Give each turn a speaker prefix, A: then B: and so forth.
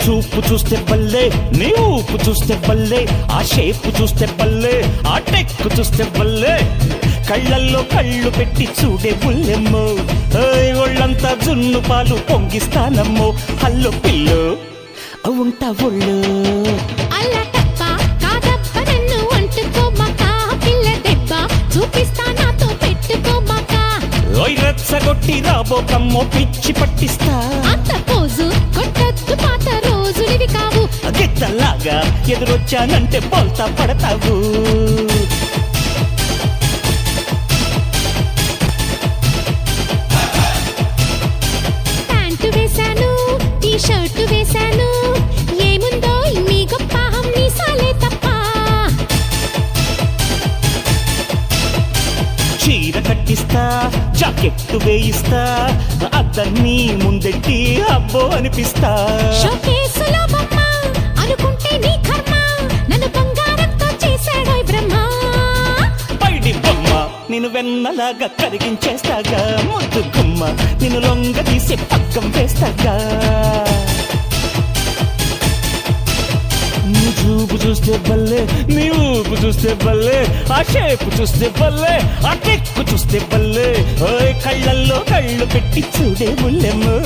A: చూపు చూస్తే బల్లే, నీ ఊపు చూస్తే బల్లే, ఆ షేపు చూస్తే బల్లే, ఆ టెక్కు చూస్తే బల్లే, కళ్ళల్లో కళ్ళు పెట్టి చూడే బుల్లెమ్మో, ఒళ్ళంతా జున్ను పాలు పొంగిస్తానమ్మో, హల్లో పిల్లో ఉంటా ఒళ్ళు.
B: అలా తప్ప కాదప్ప నన్ను అంటుకోమాక, పిల్ల దెబ్బ చూపిస్తా నాతో పెట్టుకోమాక.
A: ఓయ్ రెచ్చగొట్టి రాబోకమ్మో పిచ్చి పట్టిస్తా,
B: అంత పోజు కొట్టద్దు పాత రోజులివి కావు.
A: గిత్తల్లాగా ఎదురొచ్చానంటే బోల్తా పడతావు.
B: ప్యాంటు వేశాను, టీ షర్టు వేశాను, ఏముందో మీ గొప్ప మీసాలే తప్ప.
A: చీర కట్టిస్తా, జాకెట్టు వేయిస్తా, అద్దన్నీ ముందెట్టి అబ్బో అనిపిస్తా.
B: షోకేసులో బొమ్మ అనుకుంటే నీ కర్మ, నన్ను బంగారంతో చేశాడోయ్ బ్రహ్మ.
A: పైడి బొమ్మ నేను వెన్నలాగా కరిగించేస్తాగా, ముద్దు గుమ్మ నేను లొంగ తీసి పక్కం వేస్తాగా. నీ చూపు చూస్తే బల్లే, నీ ఊపు చూస్తే బల్లే, ఆ షేపు చూస్తే బల్లే, ఆ టెక్కు చూస్తే బల్లే, కళ్ళల్లో కళ్ళు పెట్టి చూడే ముల్లెమ్మో.